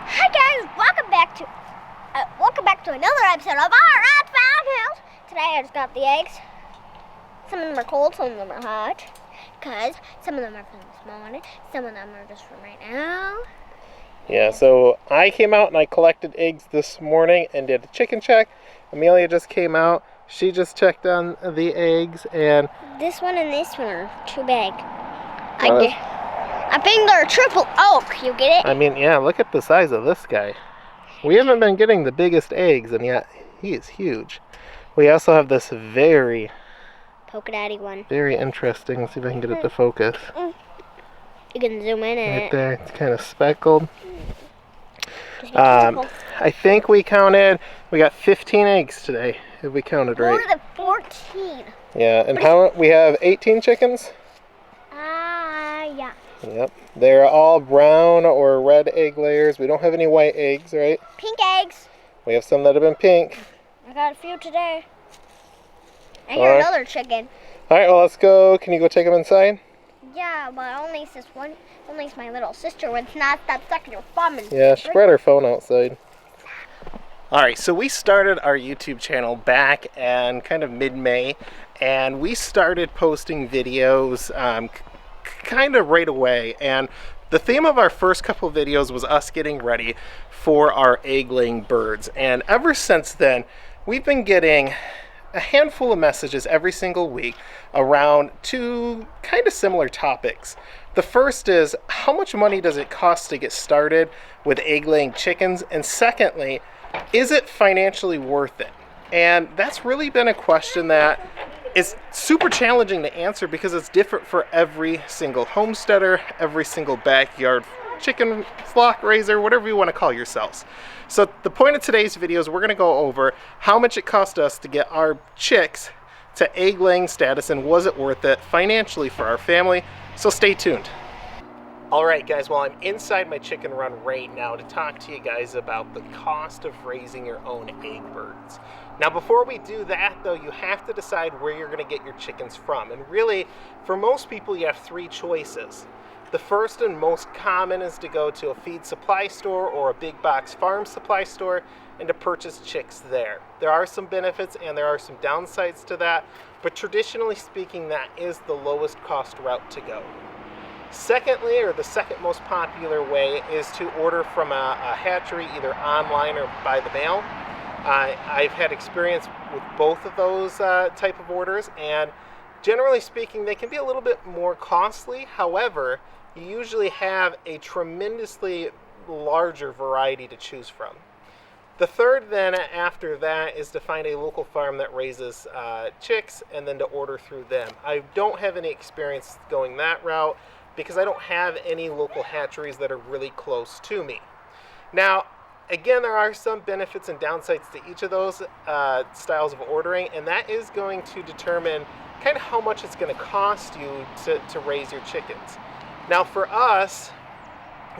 Hi guys, welcome back to another episode of our Farmhouse. Today I just got the eggs. Some of them are cold, some of them are hot, because some of them are from this morning, some of them are just from right now. Yeah, so I came out and I collected eggs this morning and did a chicken check. Amelia just came out. She just checked on the eggs, and this one and this one are too big. I think they're triple oak. You get it? I mean, yeah, look at the size of this guy. We haven't been getting the biggest eggs, and yet he is huge. We also have this very polka dotty one. Very interesting. Let's see if I can get it to focus. You can zoom in on right there. It's kind of speckled. I think we got 15 eggs today, if we counted right. More than 14. Yeah, and we have 18 chickens? Yeah. Yep. They're all brown or red egg layers. We don't have any white eggs, right? Pink eggs. We have some that have been pink. I got a few today. I hear another chicken. All right, well, let's go. Can you go take them inside? Yeah, but only this one. Only my little sister would not stop sucking your thumb. Yeah, she brought her phone outside. All right, so we started our YouTube channel back in kind of mid-May, and we started posting videos kind of right away. And the theme of our first couple videos was us getting ready for our egg-laying birds. And ever since then, we've been getting a handful of messages every single week around two kind of similar topics. The first is, how much money does it cost to get started with egg-laying chickens? And secondly, is it financially worth it? And that's really been a question that is super challenging to answer because it's different for every single homesteader, every single backyard chicken flock raiser, whatever you want to call yourselves. So the point of today's video is we're going to go over how much it cost us to get our chicks to egg-laying status, and was it worth it financially for our family? So stay tuned. Alright guys, well, I'm inside my chicken run right now to talk to you guys about the cost of raising your own egg birds. Now before we do that though, you have to decide where you're going to get your chickens from. And really, for most people, you have three choices. The first and most common is to go to a feed supply store or a big box farm supply store and to purchase chicks there. There are some benefits and there are some downsides to that, but traditionally speaking, that is the lowest cost route to go. Secondly, or the second most popular way, is to order from a hatchery either online or by the mail. I've had experience with both of those type of orders, and generally speaking, they can be a little bit more costly. However, you usually have a tremendously larger variety to choose from. The third then after that is to find a local farm that raises chicks and then to order through them. I don't have any experience going that route because I don't have any local hatcheries that are really close to me. Now, again, there are some benefits and downsides to each of those styles of ordering, and that is going to determine kind of how much it's going to cost you to raise your chickens. Now for us,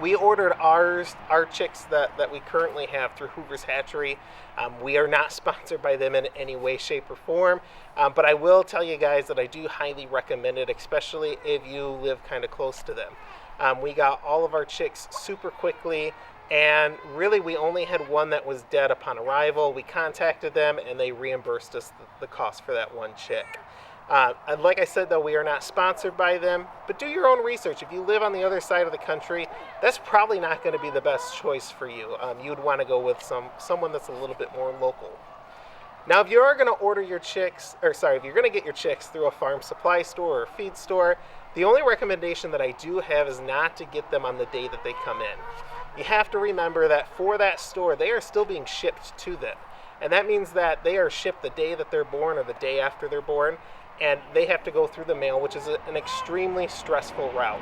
we ordered our chicks that we currently have through Hoover's Hatchery. We are not sponsored by them in any way, shape, or form, but I will tell you guys that I do highly recommend it, especially if you live kind of close to them. We got all of our chicks super quickly, and really we only had one that was dead upon arrival. We contacted them and they reimbursed us the cost for that one chick. And like I said, though, we are not sponsored by them, but do your own research. If you live on the other side of the country, that's probably not going to be the best choice for you. You'd want to go with someone that's a little bit more local. Now, if you are going to order your chicks, if you're going to get your chicks through a farm supply store or a feed store, the only recommendation that I do have is not to get them on the day that they come in. You have to remember that for that store, they are still being shipped to them. And that means that they are shipped the day that they're born or the day after they're born, and they have to go through the mail, which is an extremely stressful route.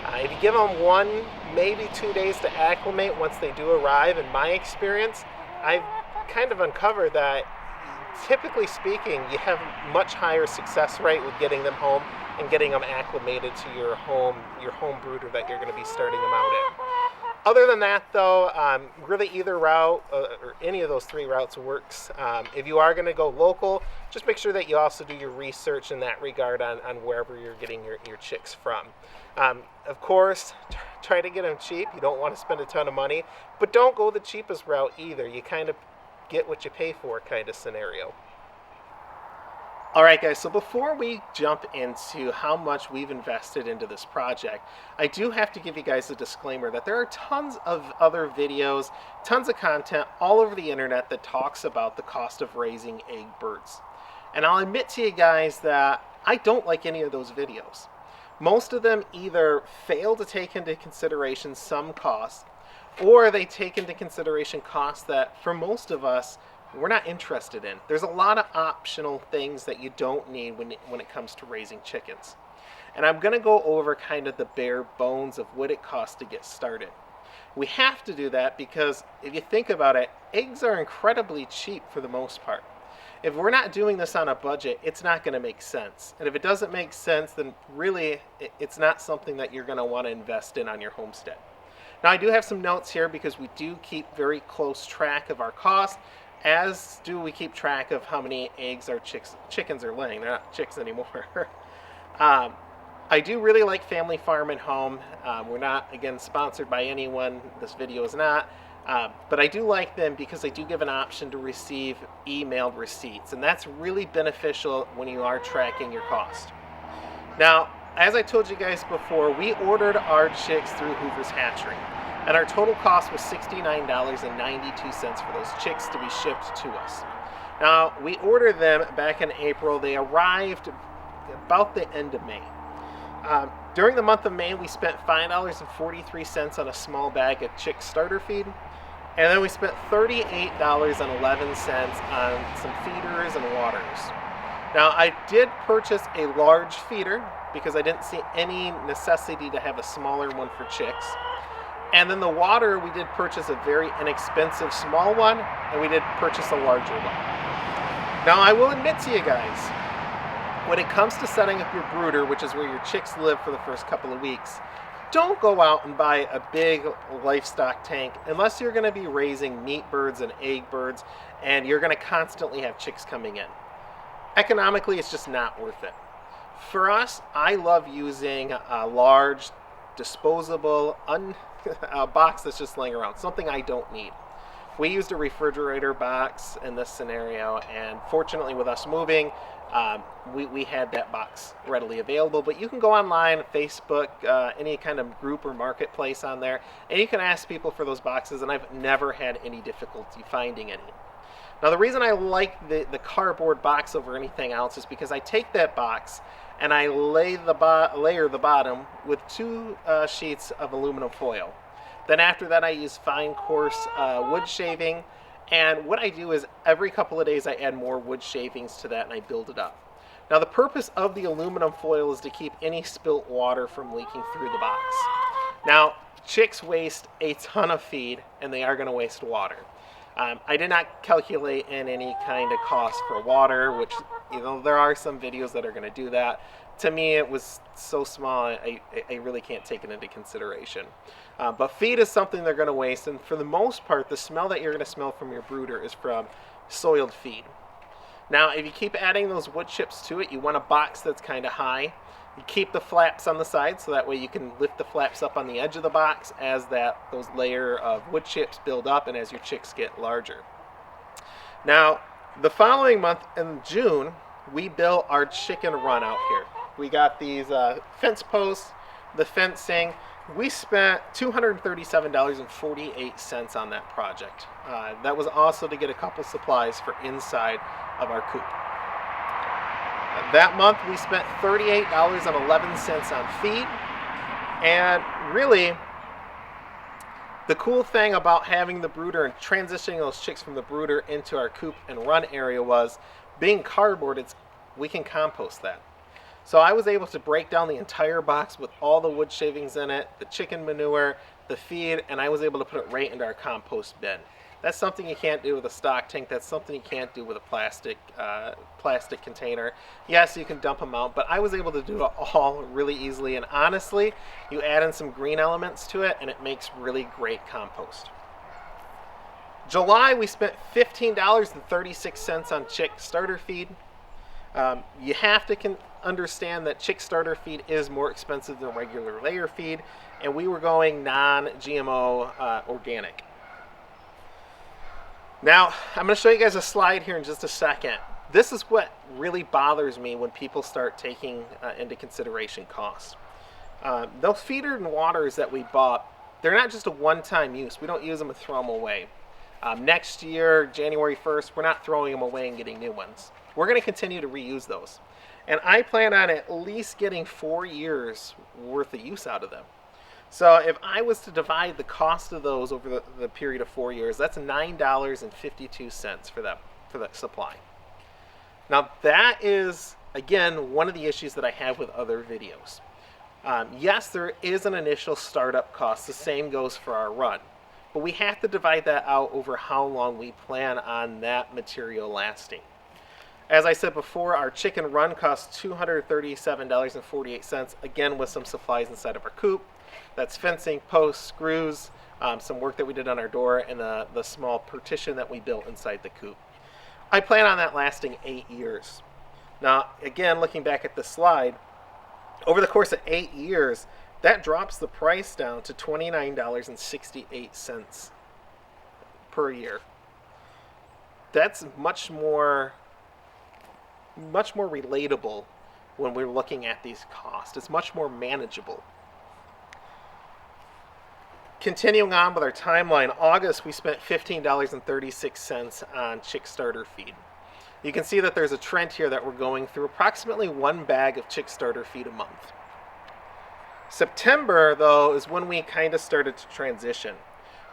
If you give them 1, maybe 2 days to acclimate once they do arrive, in my experience, I've kind of uncovered that typically speaking, you have much higher success rate with getting them home and getting them acclimated to your home brooder that you're going to be starting them out in. Other than that, though, really either route or any of those three routes works. If you are going to go local, just make sure that you also do your research in that regard on wherever you're getting your chicks from. Of course, try to get them cheap. You don't want to spend a ton of money, but don't go the cheapest route either. You kind of get what you pay for kind of scenario. Alright guys, so before we jump into how much we've invested into this project, I do have to give you guys a disclaimer that there are tons of other videos, tons of content all over the internet that talks about the cost of raising egg birds. And I'll admit to you guys that I don't like any of those videos. Most of them either fail to take into consideration some costs, or they take into consideration costs that for most of us we're not interested in. There's a lot of optional things that you don't need when it comes to raising chickens. And I'm going to go over kind of the bare bones of what it costs to get started. We have to do that because if you think about it, eggs are incredibly cheap for the most part. If we're not doing this on a budget, it's not going to make sense. And if it doesn't make sense, then really it's not something that you're going to want to invest in on your homestead. Now I do have some notes here because we do keep very close track of our costs, as do we keep track of how many eggs our chickens are laying. They're not chicks anymore. I do really like Family Farm and Home. We're not, again, sponsored by anyone. This video is not. But I do like them because they do give an option to receive emailed receipts. And that's really beneficial when you are tracking your cost. Now, as I told you guys before, we ordered our chicks through Hoover's Hatchery. And our total cost was $69.92 for those chicks to be shipped to us. Now, we ordered them back in April. They arrived about the end of May. During the month of May, we spent $5.43 on a small bag of chick starter feed. And then we spent $38.11 on some feeders and waters. Now, I did purchase a large feeder because I didn't see any necessity to have a smaller one for chicks. And then the water, we did purchase a very inexpensive small one, and we did purchase a larger one. Now, I will admit to you guys, when it comes to setting up your brooder, which is where your chicks live for the first couple of weeks, don't go out and buy a big livestock tank unless you're going to be raising meat birds and egg birds, and you're going to constantly have chicks coming in. Economically, it's just not worth it. For us, I love using a large, disposable, a box that's just laying around, something I don't need. We used a refrigerator box in this scenario, and fortunately with us moving, we had that box readily available. But you can go online, Facebook, any kind of group or marketplace on there, and you can ask people for those boxes, and I've never had any difficulty finding any. Now the reason I like the cardboard box over anything else is because I take that box and I layer the bottom with 2 sheets of aluminum foil. Then after that I use fine coarse wood shaving, and what I do is every couple of days I add more wood shavings to that and I build it up. Now the purpose of the aluminum foil is to keep any spilt water from leaking through the box. Now chicks waste a ton of feed and they are going to waste water. I did not calculate in any kind of cost for water, which, you know, there are some videos that are going to do that. To me, it was so small, I really can't take it into consideration. But feed is something they're going to waste, and for the most part, the smell that you're going to smell from your brooder is from soiled feed. Now, if you keep adding those wood chips to it, you want a box that's kind of high. You keep the flaps on the side, so that way you can lift the flaps up on the edge of the box as those layer of wood chips build up and as your chicks get larger. Now, the following month in June, we built our chicken run out here. We got these fence posts, the fencing. We spent $237.48 on that project. That was also to get a couple supplies for inside of our coop. That month we spent $38.11 on feed, and really the cool thing about having the brooder and transitioning those chicks from the brooder into our coop and run area was, being cardboard, we can compost that. So I was able to break down the entire box with all the wood shavings in it, the chicken manure, the feed, and I was able to put it right into our compost bin. That's something you can't do with a stock tank. That's something you can't do with a plastic container. Yes, you can dump them out, but I was able to do it all really easily. And honestly, you add in some green elements to it, and it makes really great compost. July, we spent $15.36 on chick starter feed. You have to understand that chick starter feed is more expensive than regular layer feed, and we were going non-GMO organic. Now, I'm going to show you guys a slide here in just a second. This is what really bothers me when people start taking into consideration cost. Those feeder and waters that we bought, they're not just a one-time use. We don't use them and throw them away. Next year, January 1st, we're not throwing them away and getting new ones. We're going to continue to reuse those. And I plan on at least getting 4 years worth of use out of them. So if I was to divide the cost of those over the period of 4 years, that's $9.52 for that supply. Now that is, again, one of the issues that I have with other videos. Yes, there is an initial startup cost. The same goes for our run. But we have to divide that out over how long we plan on that material lasting. As I said before, our chicken run costs $237.48, again with some supplies inside of our coop. That's fencing, posts, screws, some work that we did on our door, and the small partition that we built inside the coop. I plan on that lasting 8 years. Now, again, looking back at this slide, over the course of 8 years, that drops the price down to $29.68 per year. That's much more relatable when we're looking at these costs. It's much more manageable. Continuing on with our timeline, August we spent $15.36 on chick starter feed. You can see that there's a trend here that we're going through approximately 1 bag of chick starter feed a month. September, though, is when we kind of started to transition.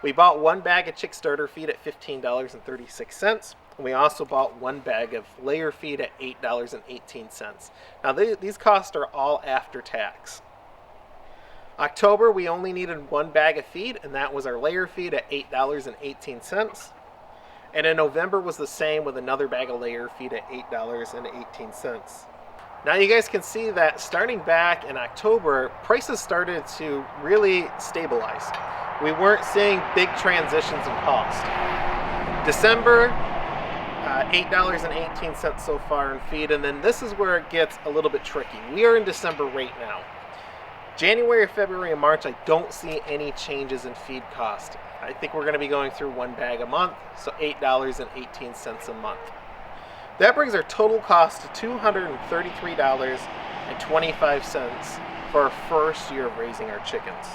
We bought 1 bag of chick starter feed at $15.36. We also bought 1 bag of layer feed at $8.18. Now these costs are all after tax. October, we only needed 1 bag of feed, and that was our layer feed at $8.18. And in November was the same with another bag of layer feed at $8.18. Now you guys can see that starting back in October, prices started to really stabilize. We weren't seeing big transitions in cost. December, $8.18 so far in feed, and then this is where it gets a little bit tricky. We are in December right now. January, February, and March, I don't see any changes in feed cost. I think we're going to be going through 1 bag a month, so $8.18 a month. That brings our total cost to $233.25 for our first year of raising our chickens.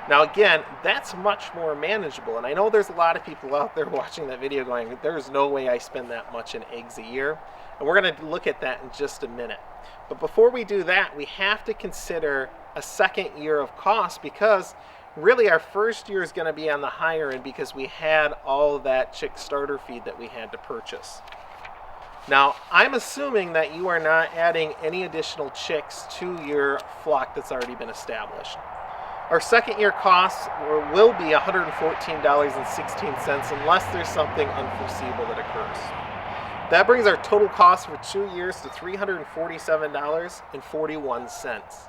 Now again, that's much more manageable, and I know there's a lot of people out there watching that video going, there's no way I spend that much in eggs a year, and we're going to look at that in just a minute. But before we do that, we have to consider a second year of cost, because really our first year is going to be on the higher end because we had all of that chick starter feed that we had to purchase. Now, I'm assuming that you are not adding any additional chicks to your flock that's already been established. Our second year costs will be $114.16 unless there's something unforeseeable that occurs. That brings our total cost for 2 years to $347.41.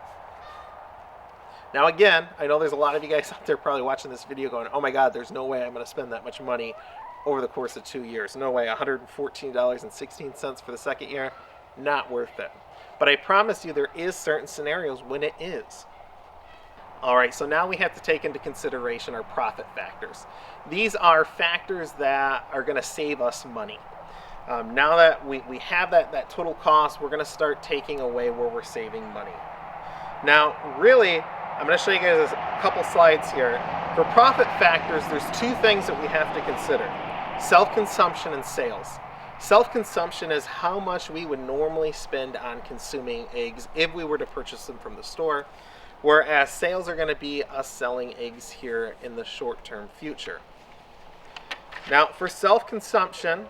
Now again, I know there's a lot of you guys out there probably watching this video going, oh my God, there's no way I'm going to spend that much money over the course of 2 years. No way, $114.16 for the second year, not worth it. But I promise you there is certain scenarios when it is. All right, so now we have to take into consideration our profit factors. These are factors that are going to save us money. Now that we have that total cost, we're going to start taking away where we're saving money. Now, really, I'm going to show you guys a couple slides here. For profit factors, there's 2 things that we have to consider: self-consumption and sales. Self-consumption is how much we would normally spend on consuming eggs if we were to purchase them from the store, whereas sales are going to be us selling eggs here in the short-term future. Now, for self-consumption,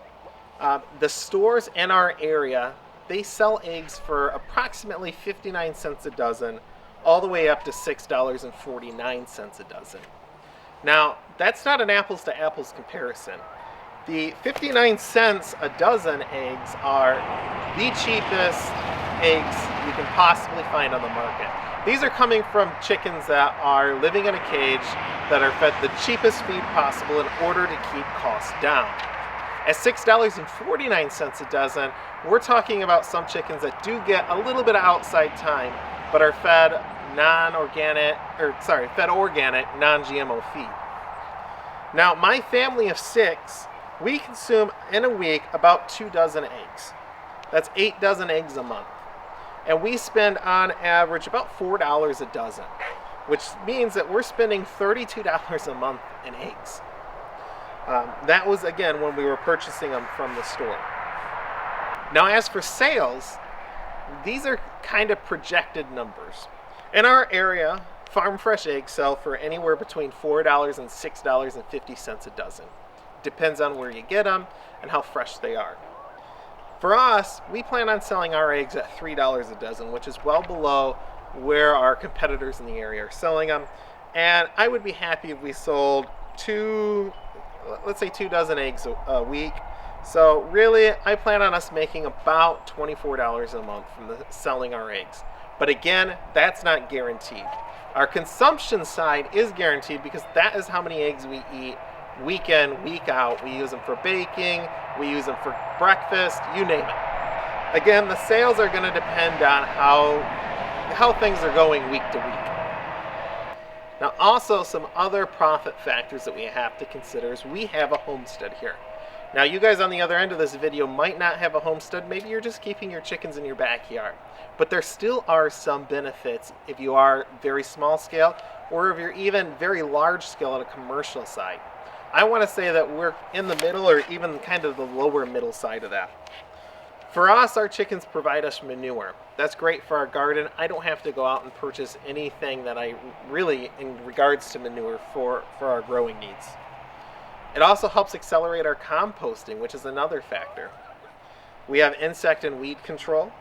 the stores in our area, they sell eggs for approximately 59 cents a dozen, all the way up to $6.49 a dozen. Now, that's not an apples to apples comparison. The 59 cents a dozen eggs are the cheapest eggs you can possibly find on the market. These are coming from chickens that are living in a cage, that are fed the cheapest feed possible in order to keep costs down. At $6.49 a dozen, we're talking about some chickens that do get a little bit of outside time, but are fed fed organic, non-GMO feed. Now, my family of 6, we consume in a week about 2 dozen eggs. That's 8 dozen eggs a month. And we spend on average about $4 a dozen, which means that we're spending $32 a month in eggs. That was, again, when we were purchasing them from the store. Now, as for sales, these are kind of projected numbers. In our area, farm fresh eggs sell for anywhere between $4 and $6.50 a dozen. Depends on where you get them and how fresh they are. For us, we plan on selling our eggs at $3 a dozen, which is well below where our competitors in the area are selling them. And I would be happy if we sold 2 dozen eggs a week. So really, I plan on us making about $24 a month from selling our eggs. But again, that's not guaranteed. Our consumption side is guaranteed because that is how many eggs we eat week in, week out. We use them for baking, we use them for breakfast, you name it. Again, the sales are going to depend on how things are going week to week. Now, also some other profit factors that we have to consider is we have a homestead here. Now, you guys on the other end of this video might not have a homestead. Maybe you're just keeping your chickens in your backyard. But there still are some benefits if you are very small scale or if you're even very large scale on a commercial side. I want to say that we're in the middle or even kind of the lower middle side of that. For us, our chickens provide us manure. That's great for our garden. I don't have to go out and purchase anything that I really, in regards to manure, for our growing needs. It also helps accelerate our composting, which is another factor. We have insect and weed control.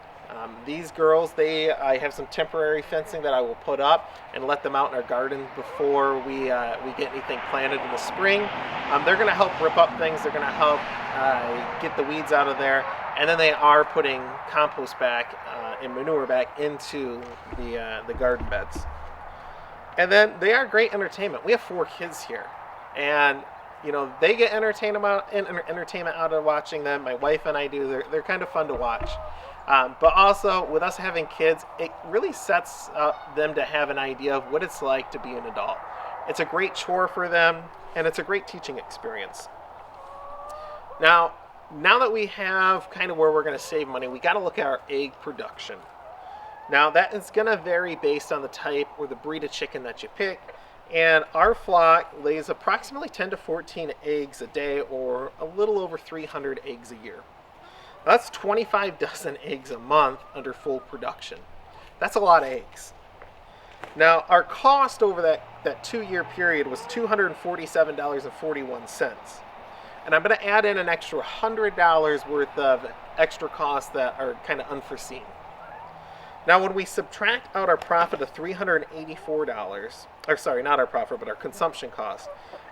These girls, I have some temporary fencing that I will put up and let them out in our garden before we get anything planted in the spring. They're going to help rip up things. They're going to help get the weeds out of there. And then they are putting compost back and manure back into the garden beds. And then they are great entertainment. We have 4 kids here. And they get entertainment out of watching them. My wife and I do. They're kind of fun to watch. But also, with us having kids, it really sets up them to have an idea of what it's like to be an adult. It's a great chore for them, and it's a great teaching experience. Now that we have kind of where we're going to save money, we got to look at our egg production. Now, that is going to vary based on the type or the breed of chicken that you pick. And our flock lays approximately 10 to 14 eggs a day, or a little over 300 eggs a year. That's 25 dozen eggs a month under full production. That's a lot of eggs. Now, our cost over that 2-year period was $247.41. And I'm going to add in an extra $100 worth of extra costs that are kind of unforeseen. Now, when we subtract out our profit of $384, or sorry, not our profit, but our consumption cost,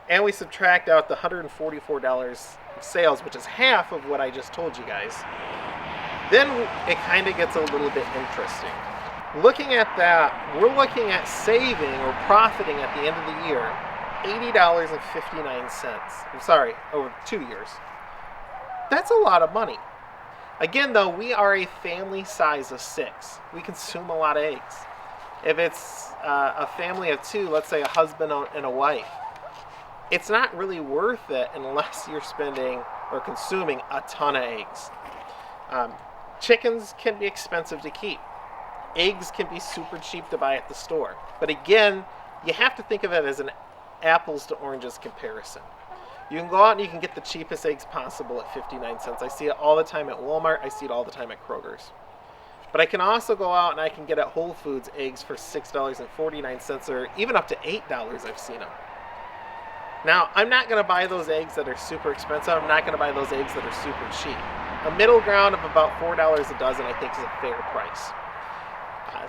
and we subtract out the $144 sales, which is half of what I just told you guys, then it kind of gets a little bit interesting. Looking at that, we're looking at saving or profiting at the end of the year $80.59. Sorry, over 2 years. That's a lot of money. Again, though, we are a family size of 6. We consume a lot of eggs. If it's a family of 2, let's say a husband and a wife, it's not really worth it unless you're spending or consuming a ton of eggs. Chickens can be expensive to keep. Eggs can be super cheap to buy at the store. But again, you have to think of it as an apples to oranges comparison. You can go out and you can get the cheapest eggs possible at 59 cents. I see it all the time at Walmart. I see it all the time at Kroger's. But I can also go out and I can get at Whole Foods eggs for $6.49 or even up to $8 I've seen them. Now, I'm not going to buy those eggs that are super expensive. I'm not going to buy those eggs that are super cheap. A middle ground of about $4 a dozen I think is a fair price.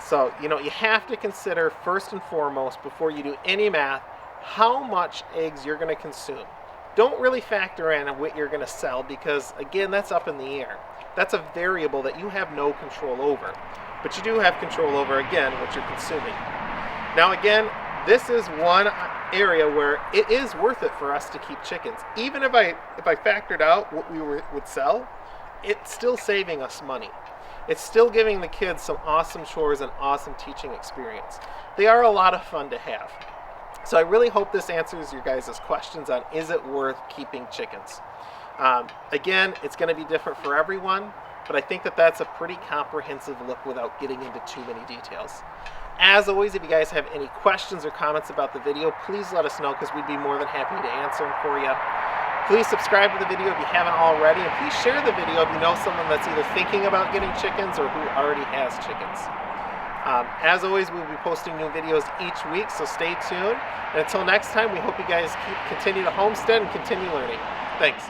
So, you have to consider first and foremost before you do any math how much eggs you're going to consume. Don't really factor in what you're going to sell because, again, that's up in the air. That's a variable that you have no control over. But you do have control over, again, what you're consuming. Now, again, this is one area where it is worth it for us to keep chickens. Even if I factored out what we would sell, it's still saving us money. It's still giving the kids some awesome chores and awesome teaching experience. They are a lot of fun to have. So I really hope this answers your guys' questions on is it worth keeping chickens. Again, it's going to be different for everyone, but I think that that's a pretty comprehensive look without getting into too many details. As always, if you guys have any questions or comments about the video, please let us know because we'd be more than happy to answer them for you. Please subscribe to the video if you haven't already, and please share the video if you know someone that's either thinking about getting chickens or who already has chickens. As always, we'll be posting new videos each week, so stay tuned. And until next time, we hope you guys continue to homestead and continue learning. Thanks.